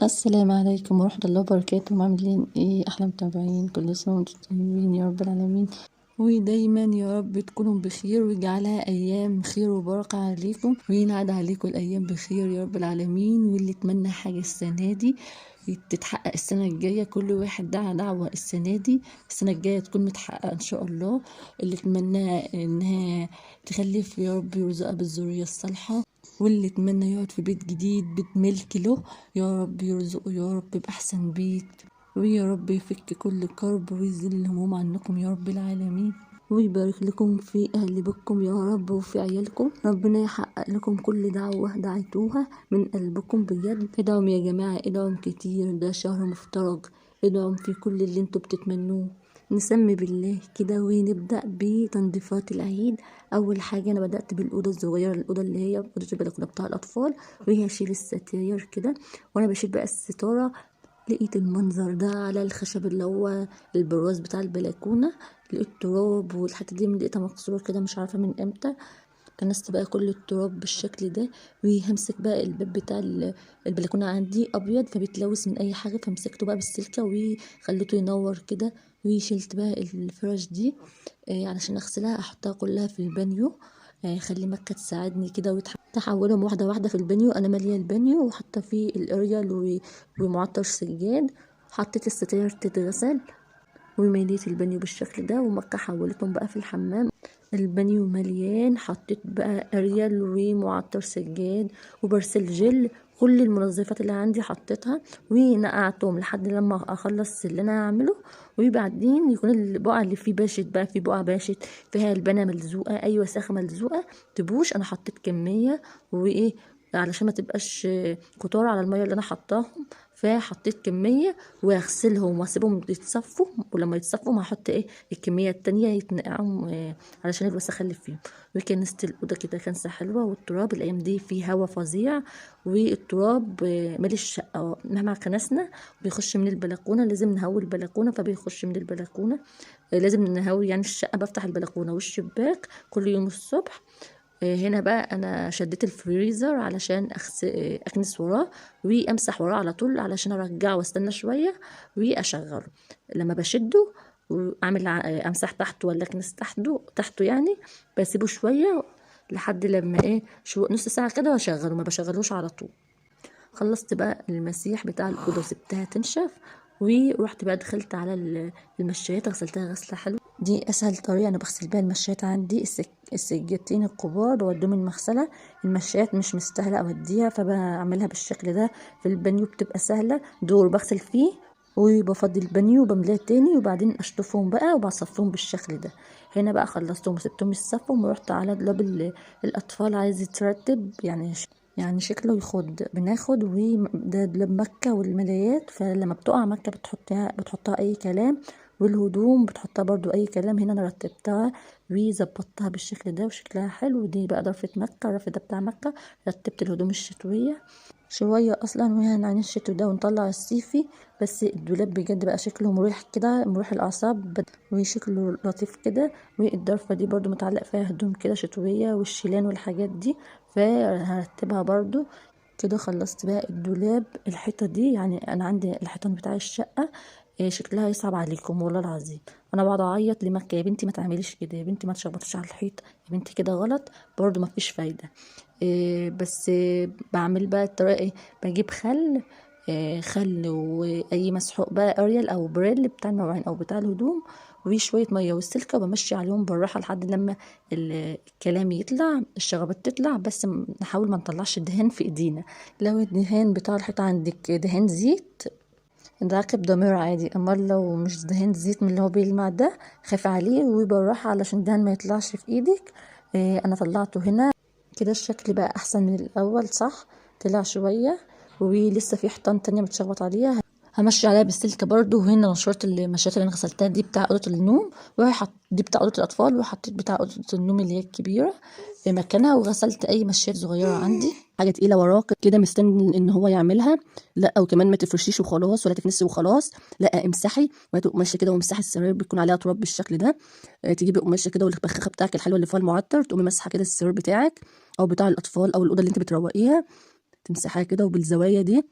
السلام عليكم ورحمة الله وبركاته. عاملين ايه احلى متابعين؟ كل سنة وانتم طيبين يا رب العالمين، ودايما يا رب تكونوا بخير ويجعلها ايام خير وبركة عليكم، وينعاد عليكم الايام بخير يا رب العالمين. واللي يتمنى حاجة السنة دي تتحقق السنة الجاية. كل واحد دعا دعوة السنة دي، السنة الجاية تكون متحققة ان شاء الله. اللي يتمنى انها تخلف يا رب يرزقها بالذرية الصالحة، واللي يتمنى يقعد في بيت جديد، بيت ملك له، يا رب يرزقه يا رب بأحسن بيت، ويا رب يفك كل كرب ويزيل الهموم عنكم يا رب العالمين، ويبارك لكم في أهل بيتكم يا رب وفي عيالكم. ربنا يحقق لكم كل دعوة دعيتوها من قلبكم بجد. ادعوا يا جماعة، ادعوا كتير، ده شهر مفترج، ادعوا في كل اللي انتوا بتتمنوه. نسمي بالله كده ونبدأ بتنظيفات العيد. أول حاجة أنا بدأت بالأوضة الصغيرة، الأوضة اللي هي أوضة البلكونة بتاع الأطفال، وهي أشيل الستاير كده. وأنا بشيل بقى الستارة لقيت المنظر ده على الخشب اللي هو البراز بتاع البلكونة، لقيت تراب، والحتة دي لقيتها مكسورة كده مش عارفة من امتى. كنست بقى كل التراب بالشكل ده، وهمسك بقى الباب بتاع البلكونه عندي ابيض فبيتلوث من اي حاجه، فمسكته بقى بالسلكه وخليته ينور كده. وشلت بقى الفرش دي علشان اغسلها، احطها كلها في البانيو. خلي مكة تساعدني كده وتحولهم واحدة واحدة في البانيو. انا مالية البانيو وحاطة فيه الاريال ومعطر سجاد. حطيت الستاير تتغسل ومليت البانيو بالشكل ده، ومكة حولتهم بقى في الحمام. البانيو مليان، حطيت بقى اريال ومعطر سجاد وبرسل جل، كل المنظفات اللي عندي حطيتها ونقعتهم لحد لما اخلص اللي انا هعمله. وبعدين يكون البقعه اللي فيه باشت بقى، في بقعه باشت فيها البانه ملزوقه، اي وساخه ملزوقه تبوش. انا حطيت كميه وايه علشان ما تبقاش كتار على الميه اللي انا حطاهم، فحطيت كميه واغسلهم واسيبهم يتصفوا. ولما يتصفوا هحط الكميه التانية يتنقعهم علشان الوسخه اللي فيهم. وكنست الاوضه كده كنسه حلوه. والتراب الايام دي فيه هوا فظيع، والتراب مالي الشقه مهما كنسنا بيخش من البلكونه، لازم نهوي البلكونه فبيخش من البلكونه. لازم نهوي يعني الشقه، بفتح البلكونه والشباك كل يوم الصبح. هنا بقى انا شديت الفريزر علشان اكنس وراه وامسح وراه على طول علشان ارجعه واستنى شويه واشغله. لما بشده واعمل امسح تحته ولا اكنس تحته يعني، بسيبه شويه لحد لما نص ساعه كده واشغله، ما بشغلوش على طول. خلصت بقى المسيح بتاع الأوضة وسبتها تنشف، ورحت بقى دخلت على المشايات غسلتها غسلة حلوة. دي أسهل طريقة أنا بغسل بيها المشايات عندي. السجادتين الكبار بوديهم المغسلة، المشايات مش مستاهلة أوديها فبعملها بالشكل ده. في البانيو بتبقى سهلة، دور بغسل فيه وبفضي البانيو وبملاه تاني، وبعدين اشطفهم بقى وبصفهم بالشكل ده. هنا بقى خلصتهم وسبتهم يتصفوا، ورحت على دولاب الأطفال عايز يترتب يعني شكله يخض. بناخد وده دولاب مكة والملايات، فلما بتقع مكة بتحطها اي كلام، والهدوم بتحطها برضو اي كلام. هنا انا رتبتها وظبطتها بالشكل ده وشكلها حلو. دي بقى ضرفة مكة، الرف ده بتاع مكة. رتبت الهدوم الشتوية شوية اصلا وهنعين الشتو ده ونطلع الصيفي. بس الدولاب بجد بقى شكله مريح كده، مريح الاعصاب وشكله لطيف كده. والضرفة دي برضو متعلق فيها هدوم كده شتوية والشيلان والحاجات دي، فهرتبها برضو كده. خلصت بقى الدولاب. الحيطة دي يعني انا عندي الحيطان بتاع الشقة شكلها يصعب عليكم والله العظيم. انا بقعد اعيط لمكة، يا بنتي ما تعمليش كده، يا بنتي ما تشخبطيش على الحيط، يا بنتي كده غلط. برضو ما فيش فايدة. بس بعمل بقى الطريقة بجيب خل واي مسحوق بقى اريال او بريل بتاع النوعين او بتاع الهدوم، وشويه ميه والسلكه، وبمشي عليهم بالراحه لحد لما الكلام يطلع، الشغبات تطلع. بس نحاول ما نطلعش الدهان في ايدينا. لو الدهان بتاع الحيطه عندك دهان زيت ده عقب ضمير عادي، اما لو مش دهان زيت من اللي هو بيلمع ده خاف عليه وبالراحه علشان الدهان ما يطلعش في ايدك. انا طلعته هنا كده. الشكل بقى احسن من الاول صح؟ طلع شويه ولسه في حيطان تانية متشخبط عليها، همشي عليها بالسلك برضو. وهنا نشرت المشات اللي انا غسلتها دي بتاع اوضه النوم، دي بتاع اوضه الاطفال، وحطيت بتاع اوضه النوم اللي هي الكبيره في مكانها. وغسلت اي مشات صغيره عندي، حاجه تقيله وراك كده مستني ان هو يعملها. لا وكمان ما تفرشيش وخلاص ولا تكنسي وخلاص، لا امسحي قماشه كده وامسحي السراير بيكون عليها تراب بالشكل ده. تجيبي قماشه كده والبخاخه بتاعك الحلوه اللي فيها المعطر، تقومي مسحه كده السرير بتاعك او بتاع الاطفال او الاوضه اللي انت بتروقيها، تمسحها كده وبالزوايا دي